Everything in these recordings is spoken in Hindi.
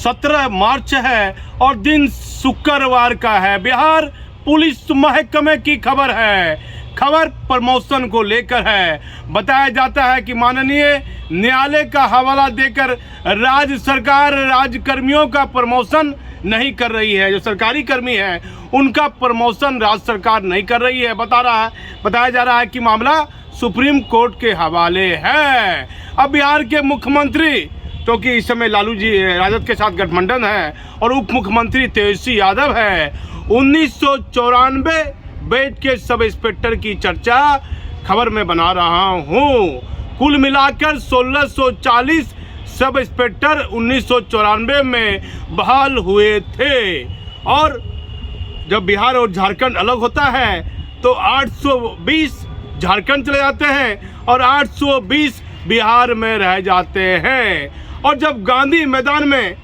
17 मार्च है और दिन शुक्रवार का है। बिहार पुलिस महकमे की खबर है। खबर प्रमोशन को लेकर है। बताया जाता है कि माननीय न्यायालय का हवाला देकर राज्य सरकार राज्यकर्मियों का प्रमोशन नहीं कर रही है। जो सरकारी कर्मी है उनका प्रमोशन राज्य सरकार नहीं कर रही है। बताया जा रहा है कि मामला सुप्रीम कोर्ट के हवाले है। अब बिहार के मुख्यमंत्री, क्योंकि इस समय लालू जी राजद के साथ गठबंधन है और उप मुख्यमंत्री तेजस्वी यादव है, 1994 बेच के सब इंस्पेक्टर की चर्चा खबर में बना रहा हूँ। कुल मिलाकर 1640 सब इंस्पेक्टर 1994 में बहाल हुए थे और जब बिहार और झारखंड अलग होता है तो 820 झारखंड चले जाते हैं और 820 बिहार में रह जाते हैं। और जब गांधी मैदान में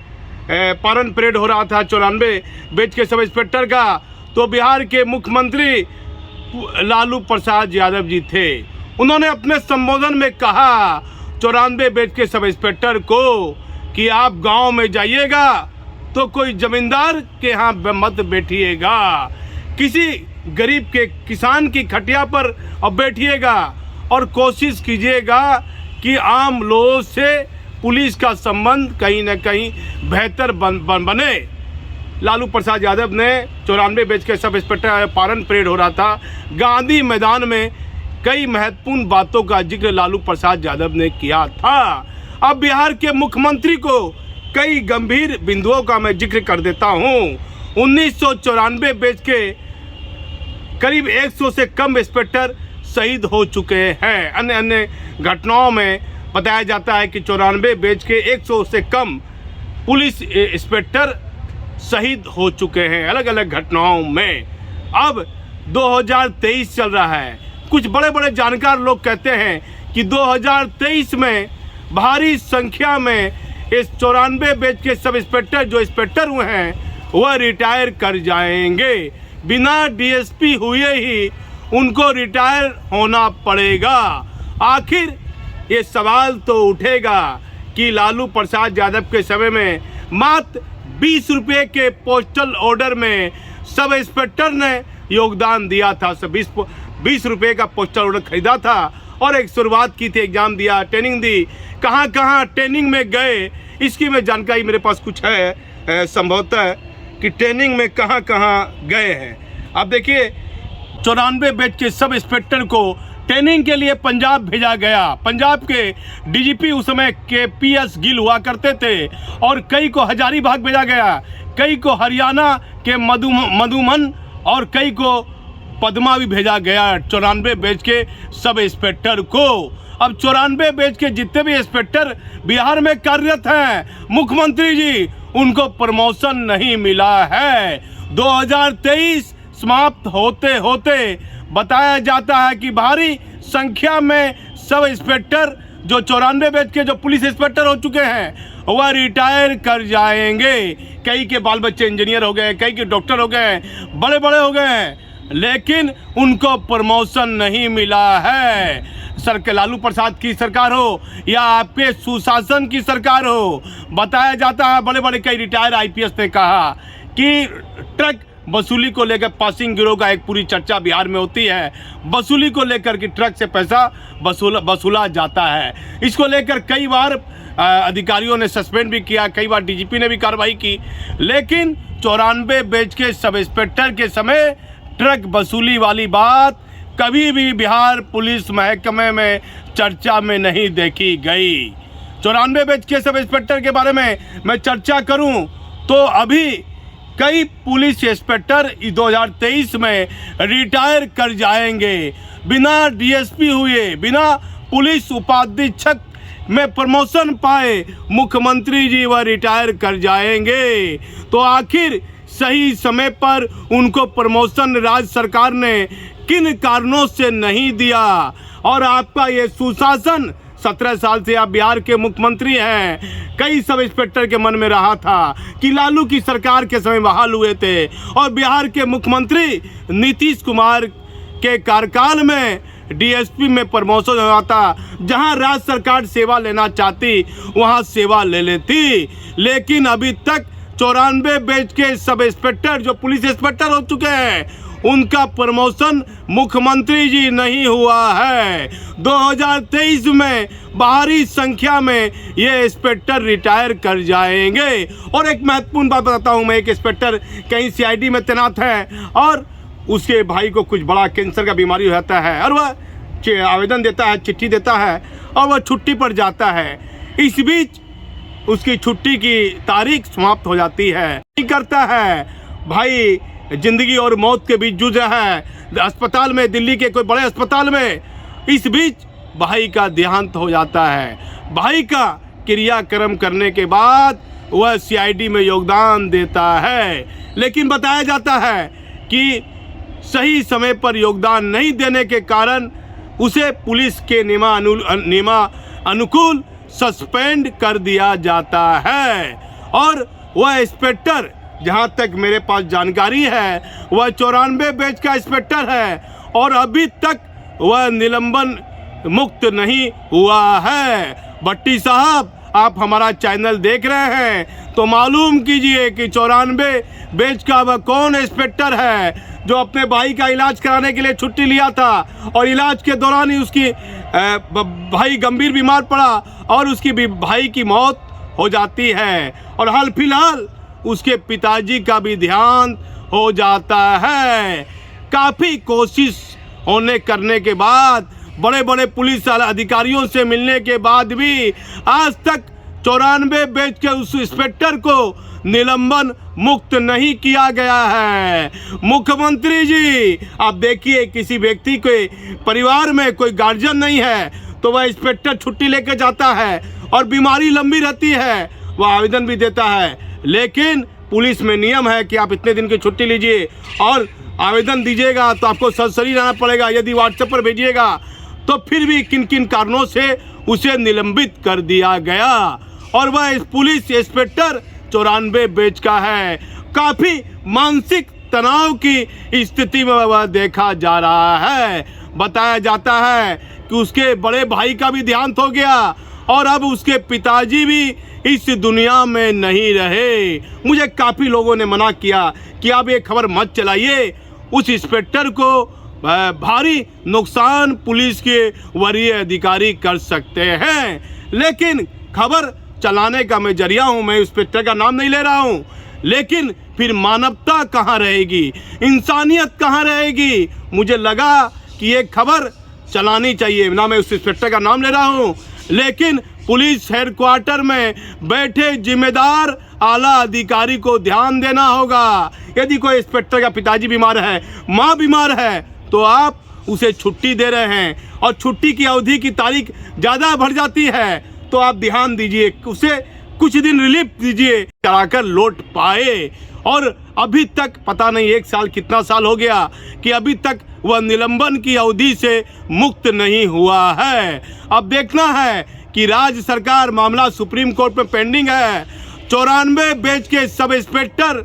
पारण परेड हो रहा था 94 बेच के सब इंस्पेक्टर का, तो बिहार के मुख्यमंत्री लालू प्रसाद यादव जी थे। उन्होंने अपने संबोधन में कहा 94 बेच के सब इंस्पेक्टर को कि आप गांव में जाइएगा तो कोई जमींदार के यहाँ मत बैठिएगा, किसी गरीब के किसान की खटिया पर अब बैठिएगा और कोशिश कीजिएगा कि आम लोगों से पुलिस का संबंध कहीं न कहीं बेहतर बने। लालू प्रसाद यादव ने 94 बेच के सब इंस्पेक्टर पारण परेड हो रहा था गांधी मैदान में, कई महत्वपूर्ण बातों का जिक्र लालू प्रसाद यादव ने किया था। अब बिहार के मुख्यमंत्री को कई गंभीर बिंदुओं का मैं जिक्र कर देता हूं। 1994 बेच के करीब 100 से कम इंस्पेक्टर शहीद हो चुके हैं। अन्य घटनाओं में बताया जाता है कि 94 बेच के 100 से कम पुलिस इंस्पेक्टर शहीद हो चुके हैं अलग अलग घटनाओं में। अब 2023 चल रहा है। कुछ बड़े बड़े जानकार लोग कहते हैं कि 2023 में भारी संख्या में इस 94 बेच के सब इंस्पेक्टर जो इंस्पेक्टर हुए हैं वह रिटायर कर जाएंगे। बिना डीएसपी हुए ही उनको रिटायर होना पड़ेगा। आखिर ये सवाल तो उठेगा कि लालू प्रसाद यादव के समय में मात्र 20 रुपये के पोस्टल ऑर्डर में सब इंस्पेक्टर ने योगदान दिया था। 20 रुपये का पोस्टल ऑर्डर खरीदा था और एक शुरुआत की थी, एग्जाम दिया, ट्रेनिंग दी। कहाँ कहाँ ट्रेनिंग में गए इसकी मैं जानकारी मेरे पास कुछ है संभवतः कि ट्रेनिंग में कहाँ कहाँ गए हैं। अब देखिए 94 बेच के सब इंस्पेक्टर को ट्रेनिंग के लिए पंजाब भेजा गया। पंजाब के डीजीपी उस समय के PS गिल हुआ करते थे और कई को हजारीबाग भेजा गया, कई को हरियाणा के मधुमन और कई को पदमा भी भेजा गया 94 बेच के सब इंस्पेक्टर को। अब 94 बेच के जितने भी इंस्पेक्टर बिहार में कार्यरत हैं, मुख्यमंत्री जी उनको प्रमोशन नहीं मिला है। 2023 समाप्त होते होते बताया जाता है कि भारी संख्या में सब इंस्पेक्टर जो 94 बेच के जो पुलिस इंस्पेक्टर हो चुके हैं वह रिटायर कर जाएंगे। कई के बाल बच्चे इंजीनियर हो गए, कई के डॉक्टर हो गए, बड़े बड़े हो गए, लेकिन उनको प्रमोशन नहीं मिला है। लालू प्रसाद की सरकार हो या आपके सुशासन की सरकार हो, बताया जाता है बड़े बड़े कई रिटायर IPS ने कहा कि ट्रक वसूली को लेकर पासिंग गिरोह का एक पूरी चर्चा बिहार में होती है। वसूली को लेकर कि ट्रक से पैसा वसूला जाता है। इसको लेकर कई बार अधिकारियों ने सस्पेंड भी किया, कई बार DGP ने भी कार्रवाई की, लेकिन 94 बेच के सब इंस्पेक्टर के समय ट्रक वसूली वाली बात कभी भी बिहार पुलिस महकमे में चर्चा में नहीं देखी गई। 94 बेच के सब इंस्पेक्टर के बारे में मैं चर्चा करूं तो अभी कई पुलिस इंस्पेक्टर 2023 में रिटायर कर जाएंगे। बिना DSP हुए, बिना पुलिस उपाधीक्षक में प्रमोशन पाए मुख्यमंत्री जी वह रिटायर कर जाएंगे। तो आखिर सही समय पर उनको प्रमोशन राज्य सरकार ने किन कारणों से नहीं दिया? और आपका ये सुशासन 17 साल से आप बिहार के मुख्यमंत्री हैं। कई सब इंस्पेक्टर के मन में रहा था कि लालू की सरकार के समय बहाल हुए थे और बिहार के मुख्यमंत्री नीतीश कुमार के कार्यकाल में डीएसपी में प्रमोशन हो जाता, जहां राज्य सरकार सेवा लेना चाहती वहां सेवा ले लेती। लेकिन अभी तक 94 बैच के सब इंस्पेक्टर जो पुलिस इंस्पेक्टर हो चुके हैं उनका प्रमोशन मुख्यमंत्री जी नहीं हुआ है। 2023 में भारी संख्या में ये इंस्पेक्टर रिटायर कर जाएंगे। और एक महत्वपूर्ण बात बताता हूँ मैं, एक इंस्पेक्टर कहीं सीआईडी में तैनात है और उसके भाई को कुछ बड़ा कैंसर का बीमारी हो जाता है और वह आवेदन देता है, चिट्ठी देता है और वह छुट्टी पर जाता है। इस बीच उसकी छुट्टी की तारीख समाप्त हो जाती है। क्या करता है भाई, जिंदगी और मौत के बीच जूझ रहा है अस्पताल में, दिल्ली के कोई बड़े अस्पताल में। इस बीच भाई का देहांत हो जाता है। भाई का क्रियाक्रम करने के बाद वह सीआईडी में योगदान देता है, लेकिन बताया जाता है कि सही समय पर योगदान नहीं देने के कारण उसे पुलिस के नियमा अनुकूल सस्पेंड कर दिया जाता है। और वह इंस्पेक्टर, जहां तक मेरे पास जानकारी है, वह 94 बैच का इंस्पेक्टर है और अभी तक वह निलंबन मुक्त नहीं हुआ है। भट्टी साहब, आप हमारा चैनल देख रहे हैं तो मालूम कीजिए कि 94 बैच का वह कौन इंस्पेक्टर है जो अपने भाई का इलाज कराने के लिए छुट्टी लिया था और इलाज के दौरान ही उसकी भाई गंभीर बीमार पड़ा और उसकी भाई की मौत हो जाती है। और हाल फिलहाल उसके पिताजी का भी देहांत हो जाता है। काफ़ी कोशिश करने के बाद, बड़े बड़े पुलिस अधिकारियों से मिलने के बाद भी आज तक 94 बैच के उस इंस्पेक्टर को निलंबन मुक्त नहीं किया गया है। मुख्यमंत्री जी, आप देखिए, किसी व्यक्ति के परिवार में कोई गार्जियन नहीं है तो वह इंस्पेक्टर छुट्टी लेकर जाता है और बीमारी लंबी रहती है, वह आवेदन भी देता है, लेकिन पुलिस में नियम है कि आप इतने दिन की छुट्टी लीजिए और आवेदन दीजिएगा तो आपको सरसरी रहना पड़ेगा। यदि व्हाट्सएप पर भेजिएगा तो फिर भी किन किन कारणों से उसे निलंबित कर दिया गया। और वह पुलिस इंस्पेक्टर 94 बैच का है। काफ़ी मानसिक तनाव की स्थिति में वह देखा जा रहा है। बताया जाता है कि उसके बड़े भाई का भी देहांत हो गया और अब उसके पिताजी भी इस दुनिया में नहीं रहे। मुझे काफ़ी लोगों ने मना किया कि आप ये खबर मत चलाइए, उस इंस्पेक्टर को भारी नुकसान पुलिस के वरीय अधिकारी कर सकते हैं। लेकिन खबर चलाने का मैं जरिया हूँ, मैं इंस्पेक्टर का नाम नहीं ले रहा हूँ, लेकिन फिर मानवता कहाँ रहेगी, इंसानियत कहाँ रहेगी। मुझे लगा कि ये खबर चलानी चाहिए, ना मैं उस इंस्पेक्टर का नाम ले रहा हूँ, लेकिन पुलिस हेडक्वार्टर में बैठे जिम्मेदार आला अधिकारी को ध्यान देना होगा। यदि कोई इंस्पेक्टर का पिताजी बीमार है, माँ बीमार है, तो आप उसे छुट्टी दे रहे हैं और छुट्टी की अवधि की तारीख ज़्यादा बढ़ जाती है, तो आप ध्यान दीजिए, उसे कुछ दिन रिलीफ दीजिए, कराकर लौट पाए। और अभी तक पता नहीं 1 साल कितना साल हो गया कि अभी तक वह निलंबन की अवधि से मुक्त नहीं हुआ है। अब देखना है कि राज्य सरकार, मामला सुप्रीम कोर्ट में पेंडिंग है। 94 बैच के सब इंस्पेक्टर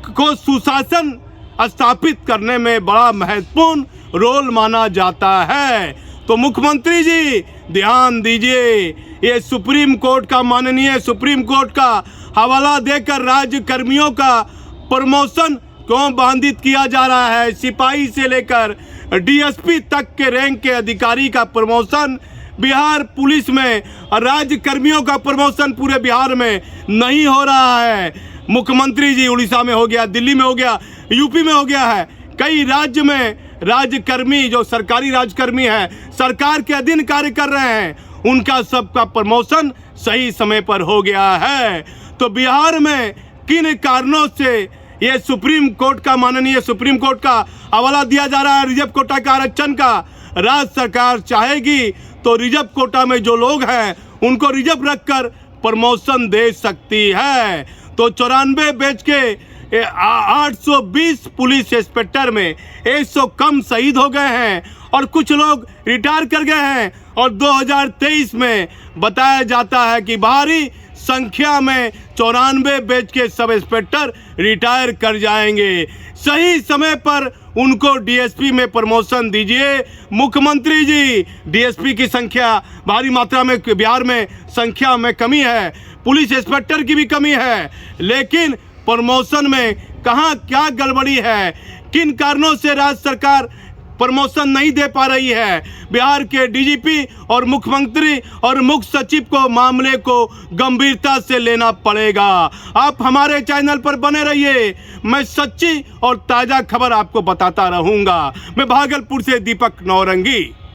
को सुशासन स्थापित करने में बड़ा महत्वपूर्ण रोल माना जाता है। तो मुख्यमंत्री जी ध्यान दीजिए, ये सुप्रीम कोर्ट का, माननीय सुप्रीम कोर्ट का हवाला देकर राज्य कर्मियों का प्रमोशन क्यों बाधित किया जा रहा है। सिपाही से लेकर डीएसपी तक के रैंक के अधिकारी का प्रमोशन बिहार पुलिस में, राज्य कर्मियों का प्रमोशन पूरे बिहार में नहीं हो रहा है। मुख्यमंत्री जी, उड़ीसा में हो गया, दिल्ली में हो गया, यूपी में हो गया है, कई राज्य में राज्यकर्मी जो सरकारी राज्यकर्मी हैं, सरकार के अधीन कार्य कर रहे हैं, उनका सबका प्रमोशन सही समय पर हो गया है। तो बिहार में किन कारणों से ये सुप्रीम कोर्ट का, माननीय सुप्रीम कोर्ट का हवाला दिया जा रहा है रिजर्व कोटा का आरक्षण का। राज्य सरकार चाहेगी तो रिजर्व कोटा में जो लोग हैं उनको रिजर्व रखकर प्रमोशन दे सकती है। तो 94 बैच के 820 पुलिस इंस्पेक्टर में 100 कम शहीद हो गए हैं और कुछ लोग रिटायर कर गए हैं। और 2023 में बताया जाता है कि भारी संख्या में 94 बैच के सब इंस्पेक्टर रिटायर कर जाएंगे। सही समय पर उनको डीएसपी में प्रमोशन दीजिए। मुख्यमंत्री जी, डीएसपी की संख्या भारी मात्रा में बिहार में संख्या में कमी है, पुलिस इंस्पेक्टर की भी कमी है, लेकिन प्रमोशन में कहाँ क्या गड़बड़ी है, किन कारणों से राज्य सरकार प्रमोशन नहीं दे पा रही है। बिहार के डीजीपी और मुख्यमंत्री और मुख्य सचिव को मामले को गंभीरता से लेना पड़ेगा। आप हमारे चैनल पर बने रहिए, मैं सच्ची और ताज़ा खबर आपको बताता रहूंगा। मैं भागलपुर से दीपक नौरंगी।